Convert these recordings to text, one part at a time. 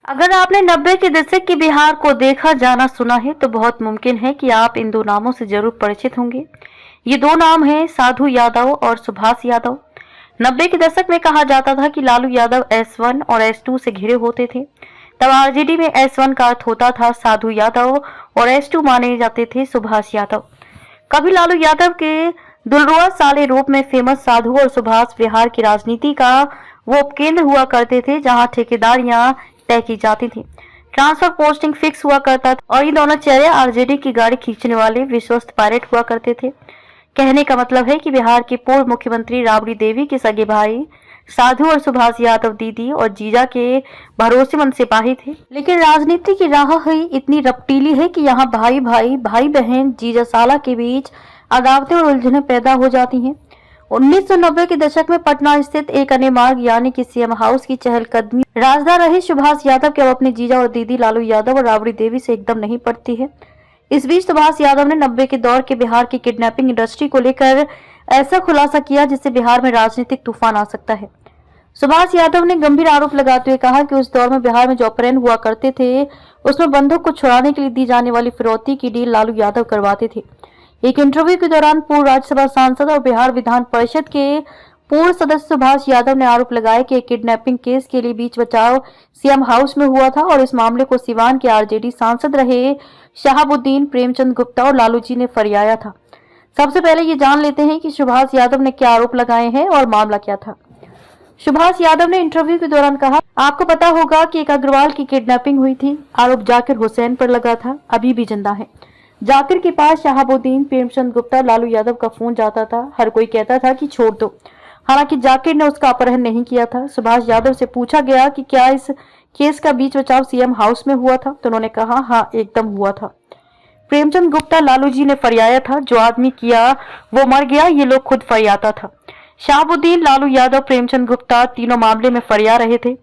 अगर आपने 90 के दशक के बिहार को देखा जाना सुना है तो बहुत मुमकिन है कि आप इन दो नामों से जरूर परिचित होंगे। ये दो नाम हैं साधु यादव और सुभाष यादव। 90 के दशक में कहा जाता था कि लालू यादव S1 और S2 से घिरे होते थे। तब आरजेडी में S1 का अर्थ होता था साधु यादव और S2 माने जाते थे सुभाष यादव। कभी लालू यादव के दुलरुआ साले रूप में फेमस साधु और सुभाष बिहार की राजनीति का वो उपकेंद्र हुआ करते थे जहां ठेकेदारियां तय की जाती थी, ट्रांसफर पोस्टिंग फिक्स हुआ करता था और ये दोनों चेहरे आरजेडी की गाड़ी खींचने वाले विश्वस्त पायलट हुआ करते थे। कहने का मतलब है कि बिहार के पूर्व मुख्यमंत्री राबड़ी देवी के सगे भाई साधु और सुभाष यादव दीदी और जीजा के भरोसेमंद सिपाही थे। लेकिन राजनीति की राह ही इतनी रपटीली है कि यहाँ भाई भाई भाई बहन जीजा साला के बीच अदावतें और उलझनें पैदा हो जाती हैं। 1990 के दशक में पटना स्थित एक अन्य मार्ग यानी कि सीएम हाउस की चहलकदमी राजदार रहे सुभाष यादव के अब अपने जीजा और दीदी लालू यादव और राबड़ी देवी से एकदम नहीं पड़ती है। इस बीच सुभाष यादव ने 90 के दौर के बिहार की किडनैपिंग इंडस्ट्री को लेकर ऐसा खुलासा किया जिससे बिहार में राजनीतिक तूफान आ सकता है। सुभाष यादव ने गंभीर आरोप लगाते हुए कहा कि उस दौर में बिहार में जो अपहरण हुआ करते थे उसमें बंधक को छुड़ाने के लिए दी जाने वाली फिरौती की डील लालू यादव करवाते थे। एक इंटरव्यू के दौरान पूर्व राज्यसभा सांसद और बिहार विधान परिषद के पूर्व सदस्य सुभाष यादव ने आरोप लगाया कि एक किडनैपिंग केस के लिए बीच बचाव सीएम हाउस में हुआ था और इस मामले को सिवान के आरजेडी सांसद रहे शहाबुद्दीन, प्रेमचंद गुप्ता और लालू जी ने फरियाया था। सबसे पहले ये जान लेते हैं कि सुभाष यादव ने क्या आरोप लगाए हैं और मामला क्या था। सुभाष यादव ने इंटरव्यू के दौरान कहा, आपको पता होगा कि एक अग्रवाल की किडनैपिंग हुई थी। आरोप जाकिर हुसैन पर लगा था, अभी भी जिंदा है। जाकिर के पास शहाबुद्दीन, प्रेमचंद गुप्ता, लालू यादव का फोन जाता था। हर कोई कहता था कि छोड़ दो। हालांकि जाकिर ने उसका अपहरण नहीं किया था। सुभाष यादव से पूछा गया कि क्या इस केस का बीच बचाव सीएम हाउस में हुआ था तो उन्होंने कहा, हाँ एकदम हुआ था। प्रेमचंद गुप्ता, लालू जी ने फरियाया था। जो आदमी किया वो मर गया, ये लोग खुद फरियाता था। शहाबुद्दीन, लालू यादव, प्रेमचंद गुप्ता तीनों मामले में फरिया रहे थे।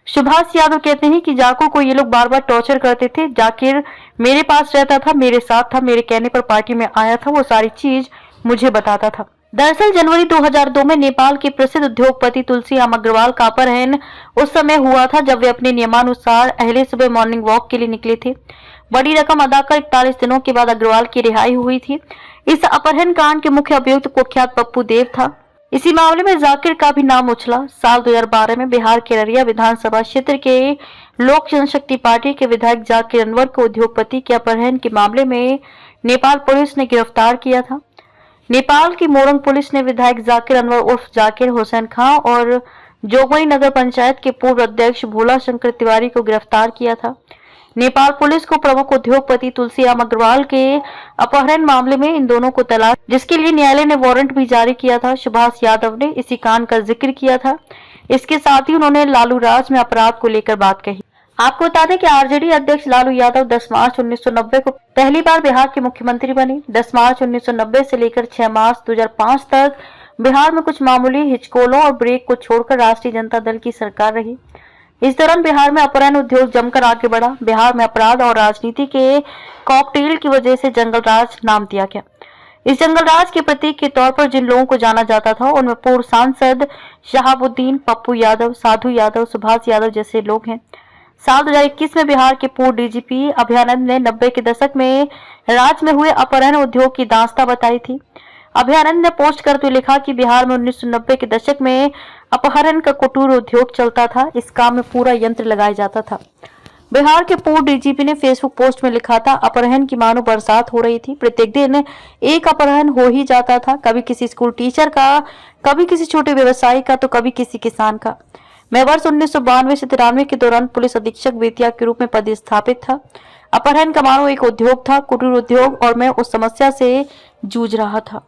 सुभाष यादव कहते हैं कि जाकिर को ये लोग बार बार टॉर्चर करते थे। जाकिर मेरे पास रहता था, मेरे साथ था, मेरे कहने पर पार्टी में आया था, वो सारी चीज मुझे बताता था। दरअसल जनवरी 2002 में नेपाल के प्रसिद्ध उद्योगपति तुलसीराम अग्रवाल का अपहरण उस समय हुआ था जब वे अपने नियमानुसार अहले सुबह मॉर्निंग वॉक के लिए निकले थे। बड़ी रकम अदा कर 41 दिनों के बाद अग्रवाल की रिहाई हुई थी। इस अपहरण कांड के मुख्य अभियुक्त कुख्यात पप्पू देव था। इसी मामले में जाकिर का भी नाम उछला। साल 2012 में बिहार के अररिया विधानसभा क्षेत्र के लोक जनशक्ति पार्टी के विधायक जाकिर अनवर को उद्योगपति के अपहरण के मामले में नेपाल पुलिस ने गिरफ्तार किया था। नेपाल की मोरंग पुलिस ने विधायक जाकिर अनवर उर्फ जाकिर हुसैन खां और जोगबनी नगर पंचायत के पूर्व अध्यक्ष भोला शंकर तिवारी को गिरफ्तार किया था। नेपाल पुलिस को प्रमुख उद्योगपति तुलसीराम अग्रवाल के अपहरण मामले में इन दोनों को तलाश, जिसके लिए न्यायालय ने वारंट भी जारी किया था। सुभाष यादव ने इसी कांड का जिक्र किया था। इसके साथ ही उन्होंने लालू राज में अपराध को लेकर बात कही। आपको बता दें कि आरजेडी अध्यक्ष लालू यादव 10 मार्च 1990 को पहली बार बिहार के मुख्यमंत्री बने। 10 मार्च 1990 से लेकर 6 मार्च 2005 तक बिहार में कुछ मामूली हिचकोलों और ब्रेक को छोड़कर राष्ट्रीय जनता दल की सरकार रही। इस दौरान बिहार में अपहरण उद्योग जमकर आगे बढ़ा। बिहार में अपराध और राजनीति के कॉकटेल की वजह से जंगल राज नाम दिया गया। इस जंगल राज के प्रतीक के तौर पर जिन लोगों को जाना जाता था उनमें पूर्व सांसद शहाबुद्दीन, पप्पू यादव, साधु यादव, सुभाष यादव जैसे लोग हैं। साल 2021 में बिहार के पूर्व डीजीपी अभयानंद ने 90 के दशक में राज्य में हुए अपहरण उद्योग की दास्तां बताई थी। अभयानंद ने पोस्ट करते हुए लिखा कि बिहार में 1990 के दशक में अपहरण का कुटूर उद्योग चलता था। इस काम में पूरा यंत्र लगाया जाता था। बिहार के पूर्व डीजीपी ने फेसबुक पोस्ट में लिखा था, अपहरण की मानो बरसात हो रही थी। प्रत्येक दिन एक अपहरण हो ही जाता था, कभी किसी स्कूल टीचर का, कभी किसी छोटे व्यवसायी का, तो कभी किसी किसान का। मैं वर्ष 1992 से 93 के दौरान पुलिस अधीक्षक बेतिया के रूप में पदस्थापित था। अपहरण का मानो एक उद्योग था, कुटीर उद्योग, और मैं उस समस्या से जूझ रहा था।